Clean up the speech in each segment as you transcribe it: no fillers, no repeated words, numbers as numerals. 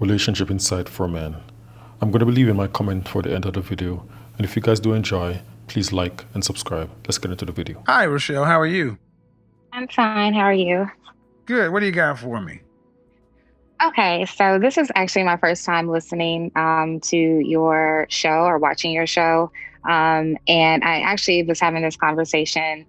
Relationship Insight for Men. I'm going to be leaving my comment for the end of the video. And if you guys do enjoy, please like and subscribe. Let's get into the video. Hi, Rochelle. How are you? I'm fine. How are you? Good. What do you got for me? Okay, so this is actually my first time listening to your show or watching your show. And I actually was having this conversation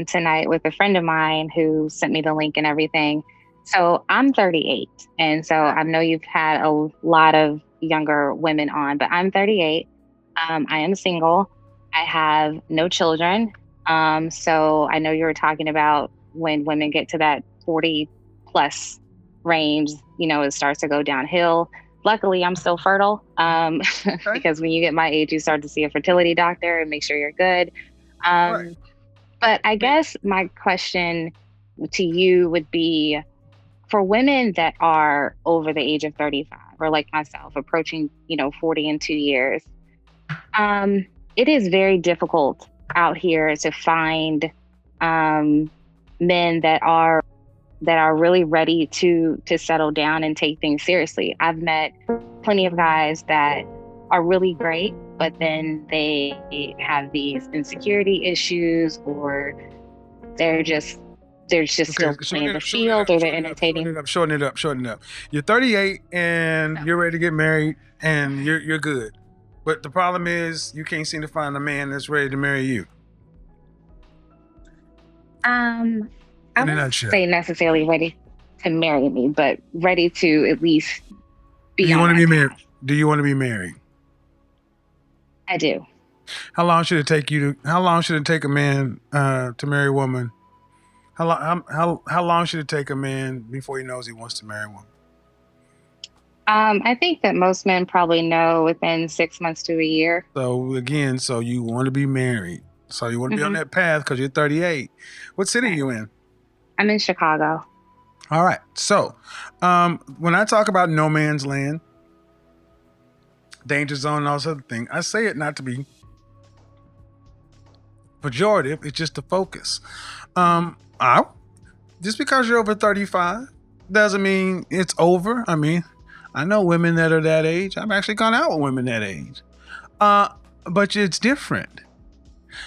tonight with a friend of mine who sent me the link and everything. So I'm 38. And so I know you've had a lot of younger women on, but I'm 38. I am single. I have no children. So I know you were talking about when women get to that 40 plus range, it starts to go downhill. Luckily, I'm still fertile because when you get my age, you start to see a fertility doctor and make sure you're good. Right. But I guess my question to you would be for women that are over the age of 35 or like myself, approaching, 40 in 2 years, it is very difficult out here to find men that are really ready to settle down and take things seriously. I've met plenty of guys that are really great, but then they have these insecurity issues, or they're just still playing the field, or they're entertaining. Shorten it up. You're 38 and you're ready to get married and you're good. But the problem is you can't seem to find a man that's ready to marry you. I wouldn't say necessarily ready to marry me, but ready to at least be. Do you want to be married? Do you want to be married? I do. How long should it take a man to marry a woman? How long should it take a man before he knows he wants to marry a woman? I think that most men probably know within 6 months to a year. So again, you want to be married. So you want to be on that path because you're 38. What city are you in? I'm in Chicago. All right. So when I talk about no man's land, danger zone, and all this other thing, I say it not to be pejorative. It's just to focus. Just because you're over 35 doesn't mean it's over. I mean, I know women that are that age. I've actually gone out with women that age. But it's different.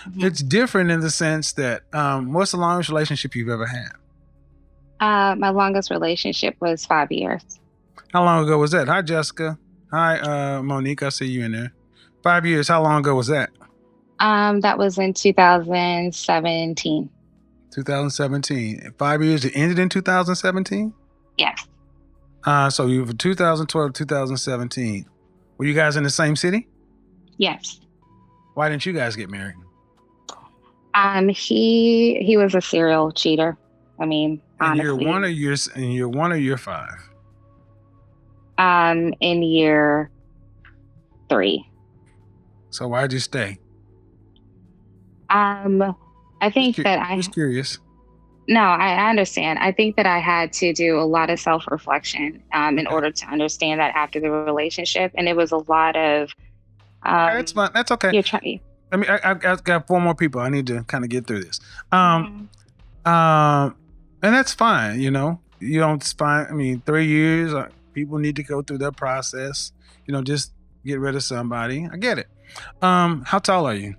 Mm-hmm. It's different in the sense that what's the longest relationship you've ever had? My longest relationship was 5 years. How long ago was that? Hi, Jessica. Hi, Monique. I see you in there. 5 years. How long ago was that? That was in 2017. 2017. 5 years. It ended in 2017? Yes. So you were 2012, 2017. Were you guys in the same city? Yes. Why didn't you guys get married? He was a serial cheater. I mean, honestly. Year one or year 5? In year 3. So why'd you stay? I think I was curious. No, I understand. I think that I had to do a lot of self-reflection in order to understand that after the relationship. And it was a lot of... okay, that's fine. That's okay. You're trying. I mean, I've got 4 more people. I need to kind of get through this. And that's fine, You don't find... I mean, 3 years, people need to go through their process. Just get rid of somebody. I get it. How tall are you?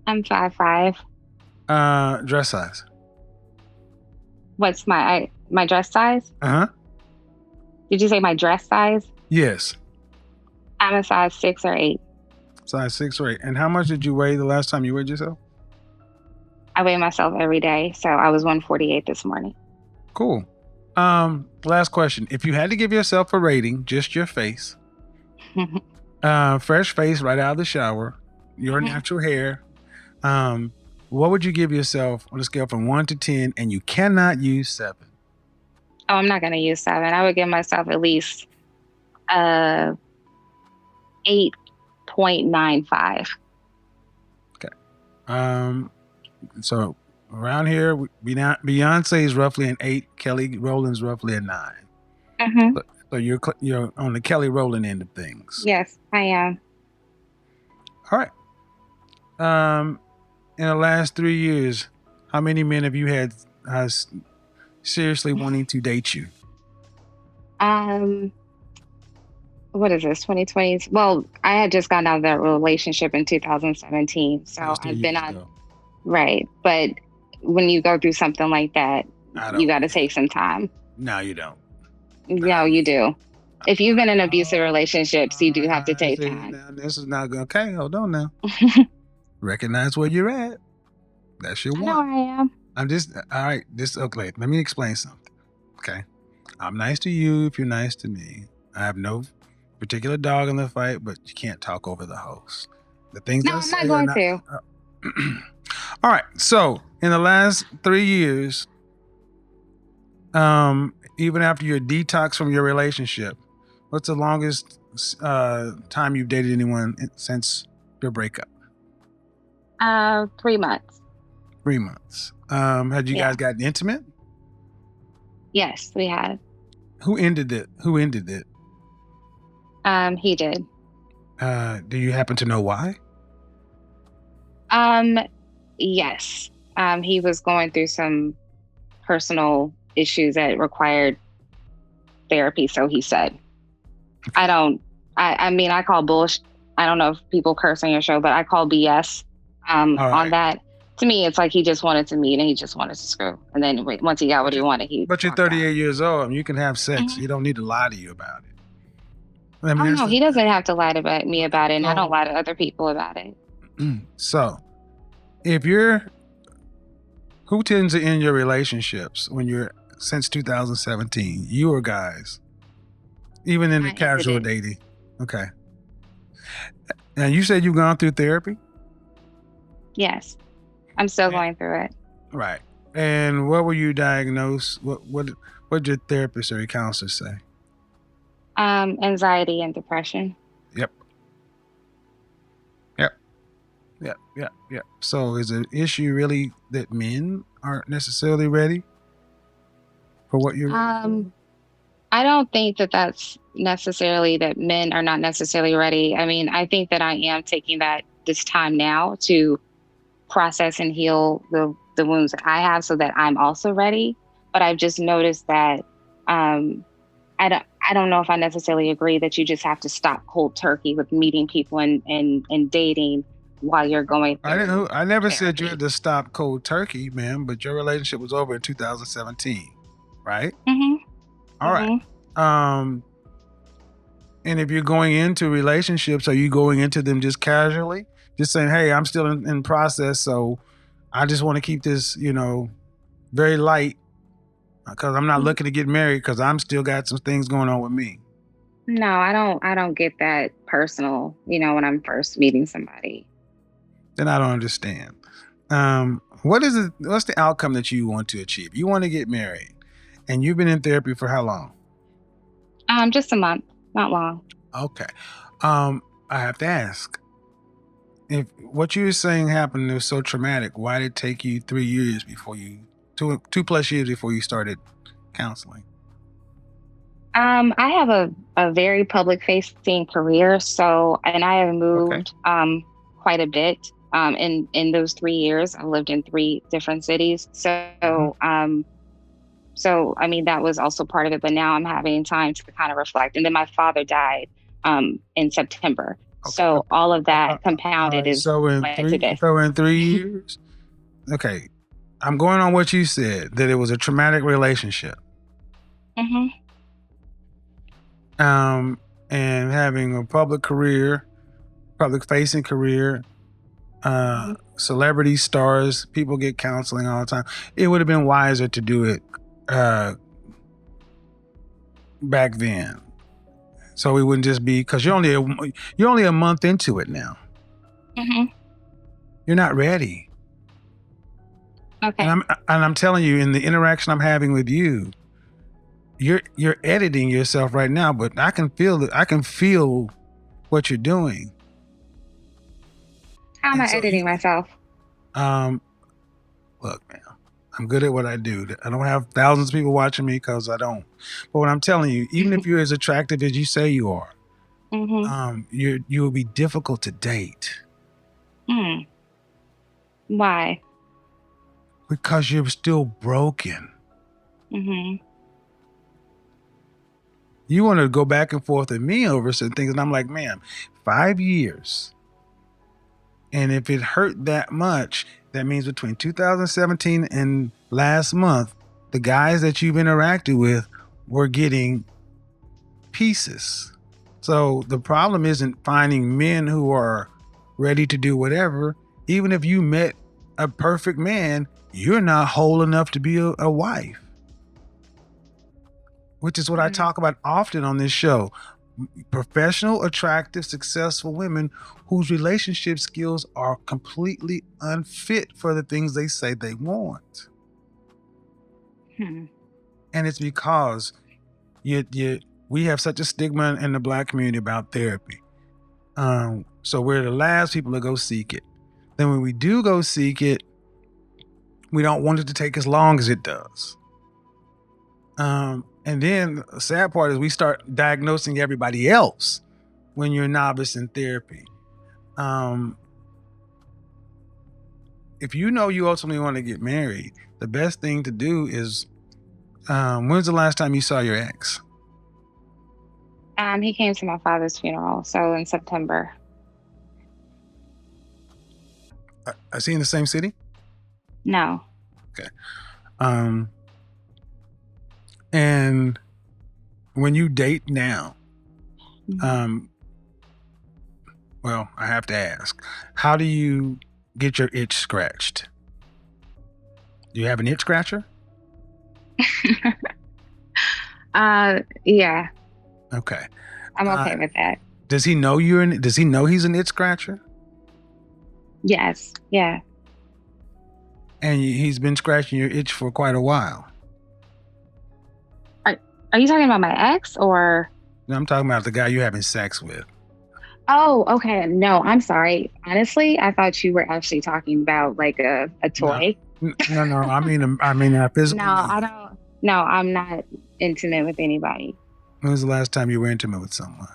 I'm 5'5". Dress size? What's my dress size? Uh-huh. Did you say my dress size? Yes. I'm a size 6 or 8. Size 6 or 8. And how much did you weigh the last time you weighed yourself? I weigh myself every day, so I was 148 this morning. Cool. Last question. If you had to give yourself a rating, just your face, fresh face right out of the shower, your natural hair, what would you give yourself on a scale from 1 to 10, and you cannot use 7? Oh, I'm not going to use 7. I would give myself at least 8.95. Okay. So around here, Beyonce is roughly an 8. Kelly Rowland's roughly a 9. Mm-hmm. So you're on the Kelly Rowland end of things. Yes, I am. All right. In the last 3 years, how many men have you had seriously wanting to date you? what is this, 2020s? Well, I had just gotten out of that relationship in 2017. That So was 2 I've been years on, ago. right. But when you go through something like that, I you don't. got to take some time. No, you don't. No, you do. If you've been in abusive Oh, relationships, you do have to take see, time. now this is not good. Okay, hold on now. Recognize where you're at. That's your I know one. I am. I'm just all right. This okay. Let me explain something. Okay, I'm nice to you if you're nice to me. I have no particular dog in the fight, but you can't talk over the host. The things No, I I'm not say are going not. to. All right. So in the last 3 years, even after your detox from your relationship, what's the longest time you've dated anyone since your breakup? 3 months. 3 months. Had you Yeah. guys gotten intimate? Yes, we had. Who ended it? Who ended it? He did. Do you happen to know why? Yes. He was going through some personal issues that required therapy, so he said. I mean, I call bullshit. I don't know if people curse on your show, but I call BS All right. on that. To me, it's like he just wanted to meet and he just wanted to screw. And then once he got what he wanted, he. But you're walked out. 38 years old and you can have sex. Mhm. You don't need to lie to you about it. I mean, Oh there's no, the- he doesn't have to lie to me about it, and I So- don't lie to other people about it. So, if you're who tends to end your relationships when you're since 2017, you or guys, even in the I casual ended dating? Okay. And you said you've gone through therapy, Yes, I'm still Yeah. going through it. right? And what were you diagnosed? What did your therapist or your counselor say? Anxiety and depression. Yep. So is the issue really that men aren't necessarily ready for what you're ready for? I don't think that that's necessarily that men are not necessarily ready. I mean, I think that I am taking this time now to process and heal the wounds that I have so that I'm also ready. But I've just noticed that I don't know if I necessarily agree that you just have to stop cold turkey with meeting people and dating while you're going through. I never said you therapy. had to stop cold turkey, man, but your relationship was over in 2017, right? Mhm. All right. Mhm. And if you're going into relationships, are you going into them just casually? Just saying, hey, I'm still in process, so I just want to keep this, very light because I'm not looking to get married because I'm still got some things going on with me. No, I don't get that personal, when I'm first meeting somebody. Then I don't understand. What's the outcome that you want to achieve? You want to get married and you've been in therapy for how long? Just a month, not long. Okay. I have to ask, if what you were saying happened was so traumatic, why did it take you 3 years before two plus years before you started counseling? I have a very public facing career, and I have moved quite a bit. In those 3 years, I lived in 3 different cities. So I mean that was also part of it. But now I'm having time to kind of reflect. And then my father died in September. Okay. So all of that compounded is so in led to 3 this. so in 3 years, okay, I'm going on what you said, that it was a traumatic relationship. Hmm. And having a public facing career, celebrity stars, people get counseling all the time. It would have been wiser to do it back then, so we wouldn't just be, because you're only a month into it now. Hmm. You're not ready. Okay. And I'm telling you, in the interaction I'm having with you, you're editing yourself right now, but I can feel what you're doing. How am And I so editing myself? Look, man, I'm good at what I do. I don't have thousands of people watching me because I don't. But what I'm telling you, even if you're as attractive as you say you are, you will be difficult to date Why? because you're still broken. Hmm. You want to go back and forth with me over certain things. And I'm like, ma'am, 5 years. And if it hurt that much, that means between 2017 and last month, the guys that you've interacted with were getting pieces. So the problem isn't finding men who are ready to do whatever. Even if you met a perfect man, you're not whole enough to be a wife. Which is what I talk about often on this show. Professional, attractive, successful women whose relationship skills are completely unfit for the things they say they want. And it's because we have such a stigma in the Black community about therapy. So we're the last people to go seek it. Then when we do go seek it, we don't want it to take as long as it does. And then the sad part is we start diagnosing everybody else when you're a novice in therapy. If you know you ultimately want to get married, the best thing to do is, when's the last time you saw your ex? He came to my father's funeral, so in September. Is he in the same city? No. Okay. And when you date now, well, I have to ask, how do you get your itch scratched? Do you have an itch scratcher? Yeah. Okay. I'm okay with that. Does he know does he know he's an itch scratcher? Yes. Yeah. And he's been scratching your itch for quite a while. Are you talking about my ex or? No, I'm talking about the guy you're having sex with. Oh, okay. No, I'm sorry. Honestly, I thought you were actually talking about like a toy. No. I mean a physical. No, I don't. No, I'm not intimate with anybody. When was the last time you were intimate with someone?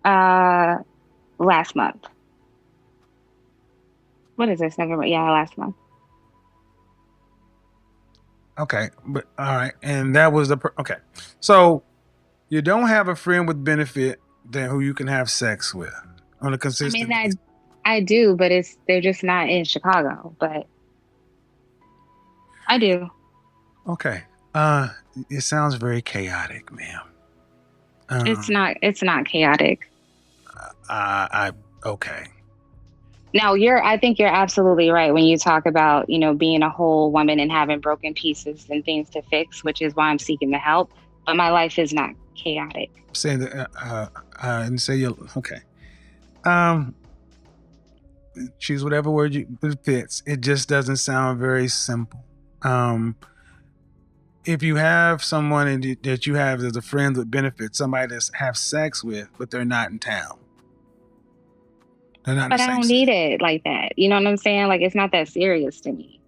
Last month. What is this, November? Yeah, last month. Okay, but all right, and that was okay. So you don't have a friend with benefit then who you can have sex with on a consistent. I mean, I do, but they're just not in Chicago. But I do. Okay, it sounds very chaotic, ma'am. It's not. It's not chaotic. Okay. No, I think you're absolutely right when you talk about, being a whole woman and having broken pieces and things to fix, which is why I'm seeking the help. But my life is not chaotic. Saying that, and say you okay. Choose whatever word it fits. It just doesn't sound very simple. If you have someone that you have as a friend with benefits, somebody to have sex with, but they're not in town. But I don't need it like that. You know what I'm saying? Like, it's not that serious to me.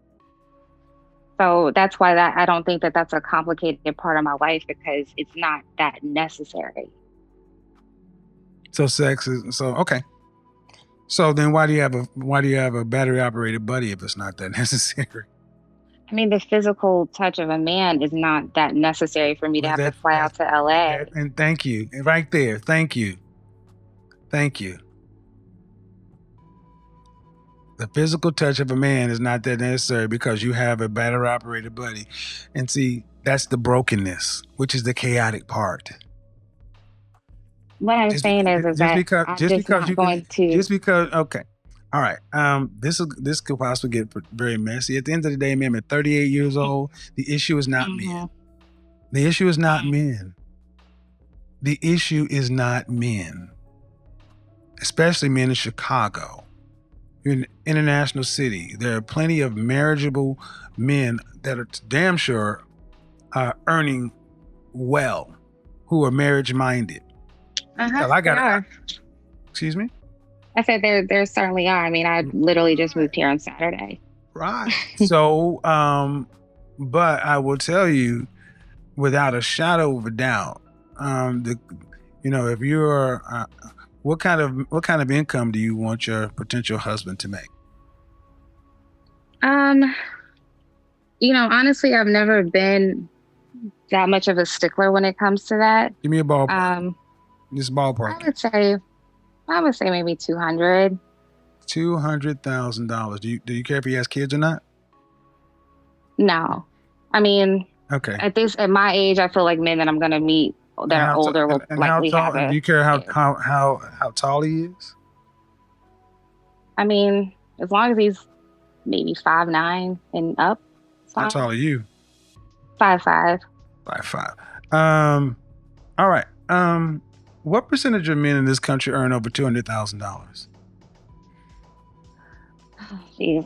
So that's why I don't think that that's a complicated part of my life, because it's not that necessary. So sex is okay. So then why do you have a battery operated buddy if it's not that necessary? I mean, the physical touch of a man is not that necessary for me to have to fly out to LA. And thank you. Right there. Thank you. Thank you. The physical touch of a man is not that necessary because you have a battery operated buddy. And see, that's the brokenness, which is the chaotic part. What I'm saying is that I'm just not going to. Just because, okay. All right. This could possibly get very messy. At the end of the day, ma'am, at 38 years old, the issue is not men. The issue is not men. The issue is not men. Especially men in Chicago. You're in an international city. There are plenty of marriageable men that are damn sure earning well, who are marriage minded. Excuse me? I said there certainly are. I mean, I literally just moved here on Saturday. Right. So, but I will tell you, without a shadow of a doubt, if you're, what kind of income do you want your potential husband to make? Honestly, I've never been that much of a stickler when it comes to that. Give me a ballpark. Just I ballpark. would say maybe 200. $200,000. Do you care if he has kids or not? No, I mean, Okay. at my age, I feel like men that I'm gonna meet that are older will and how likely tall? have Do you care kid. how tall he is? I mean, as long as he's maybe 5'9" and up, it's How fine. tall are you? 5'5". 5'5". All right. What percentage of men in this country earn over $200,000? Geez.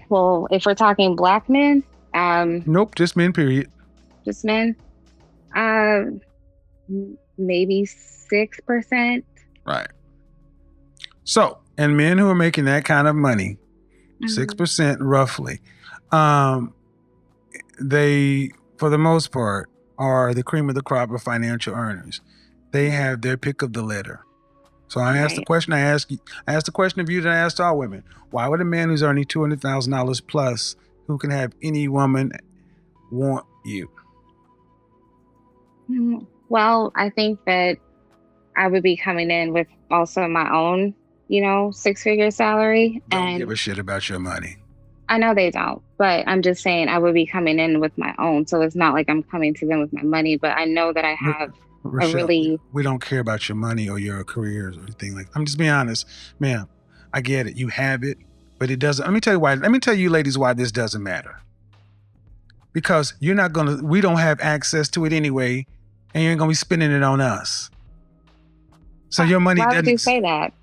Well, if we're talking black men, Nope, just men. Period. just men, maybe 6%. Right. So, and men who are making that kind of money, Mm-hmm. 6% roughly, they, for the most part, are the cream of the crop of financial earners. They have their pick of the litter. So I asked the question I asked the question of you that I asked all women. Why would a man who's earning $200,000 plus, who can have any woman, want you? Well, I think that I would be coming in with also my own, 6-figure salary. Don't give a shit about your money. I know they don't, but I'm just saying I would be coming in with my own. So it's not like I'm coming to them with my money, but I know that I have Rochelle, we don't care about your money or your careers or anything like that. I'm just being honest, ma'am. I get it. You have it, but it doesn't. Let me tell you why. Let me tell you ladies why this doesn't matter. Because we don't have access to it anyway, and you ain't gonna be spending it on us. So your money. Why would you say that?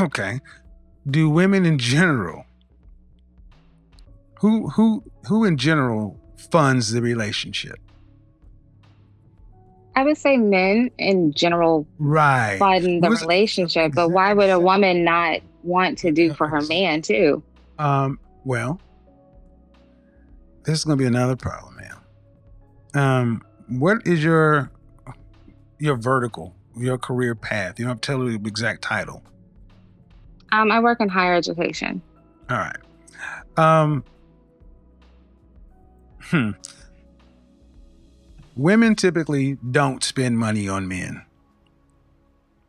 Okay. Do women in general, who in general funds the relationship? I would say men in general fund the relationship, but why would a woman not want to do for her man too? Well, this is gonna be another problem, ma'am. What is your vertical, your career path? You don't have to tell me the exact title. I work in higher education. All right. Women typically don't spend money on men.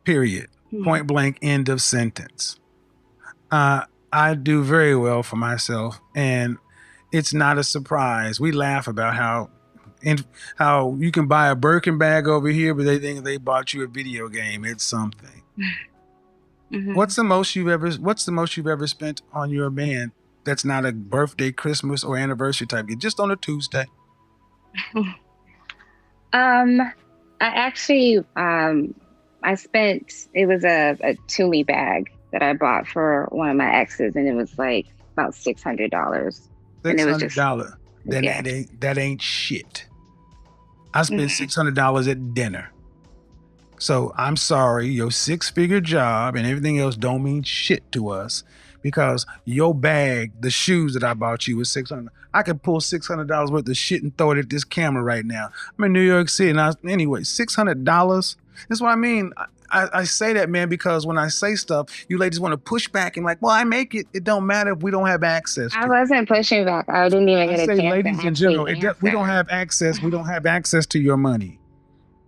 Period. Point blank, end of sentence. I do very well for myself, and it's not a surprise. We laugh about how you can buy a Birkin bag over here, but they think they bought you a video game. It's something. Mm-hmm. What's the most you've ever spent on your man that's not a birthday, Christmas, or anniversary type gift, just on a Tuesday? I actually I spent, it was a Tumi bag that I bought for one of my exes, and it was like about $600. $600. That ain't shit. I spent $600 at dinner. So I'm sorry, your 6-figure job and everything else don't mean shit to us, because your bag, the shoes that I bought you, was $600. I could pull $600 worth of shit and throw it at this camera right now. I'm in New York City, and anyway, $600. That's what I mean. I say that, man, because when I say stuff, you ladies want to push back and like, well, I make it. It don't matter if we don't have access. I wasn't pushing back. I didn't even get a chance. Ladies in general, we don't have access. We don't have access to your money.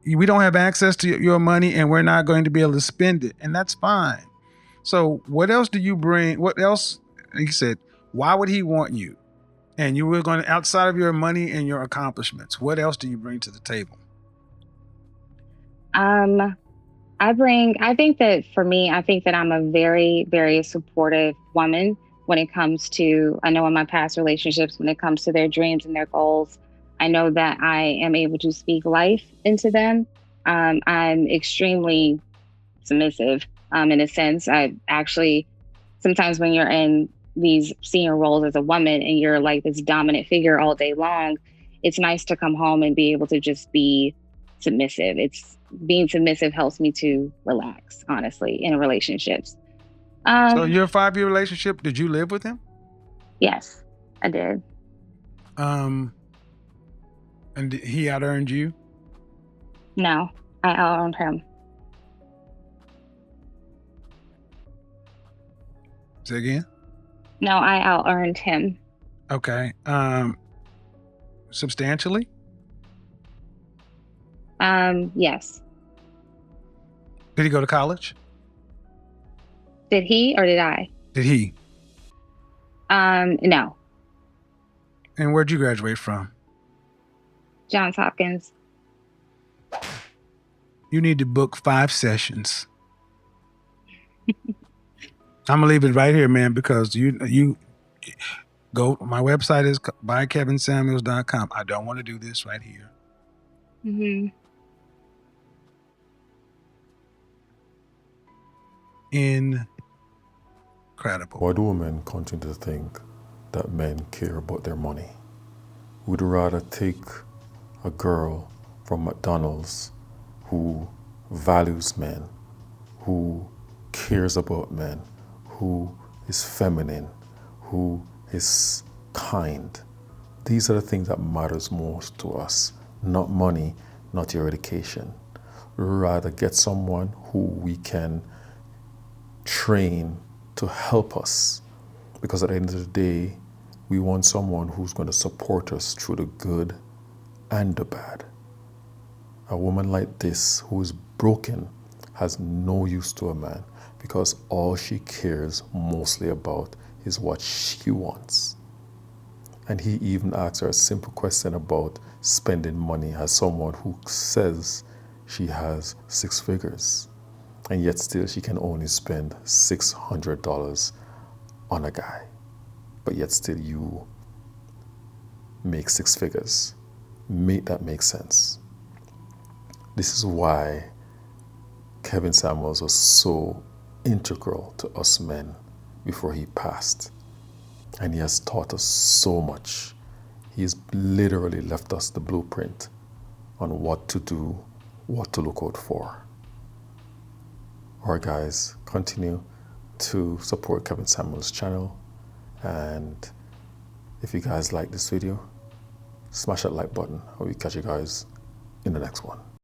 We don't have access to your money, and we're not going to be able to spend it, and that's fine. So what else do you bring? What else? He said, why would he want you? And you were going to, outside of your money and your accomplishments, what else do you bring to the table? I think that I'm a very, very supportive woman when it comes to, I know in my past relationships, when it comes to their dreams and their goals, I know that I am able to speak life into them. I'm extremely submissive in a sense. I actually, sometimes when you're in these senior roles as a woman and you're like this dominant figure all day long, it's nice to come home and be able to just be submissive. Being submissive helps me to relax, honestly, in relationships. So your 5-year relationship, did you live with him? Yes, I did. And he out-earned you? No, I out-earned him. Say again? No, I out-earned him. Okay. substantially? Yes. Did he go to college? Did he or did I? Did he? No. And where'd you graduate from? Johns Hopkins. You need to book 5 sessions. I'm gonna leave it right here, man, because you go. My website is bykevinsamuels.com. I don't want to do this right here. Mm-hmm. Incredible. Why do women continue to think that men care about their money? Would rather take a girl from McDonald's who values men, who cares about men, who is feminine, who is kind. These are the things that matters most to us, not money, not your education. We'd rather get someone who we can train to help us, because at the end of the day, we want someone who's going to support us through the good and the bad. A woman like this who is broken has no use to a man, because all she cares mostly about is what she wants. And he even asks her a simple question about spending money as someone who says she has 6 figures, and yet still she can only spend $600 on a guy. But yet still you make 6 figures. Make that make sense. This is why Kevin Samuels was so integral to us men before he passed. And he has taught us so much. He has literally left us the blueprint on what to do, what to look out for. Alright guys, continue to support Kevin Samuels' channel. And if you guys like this video, smash that like button. I will catch you guys in the next one.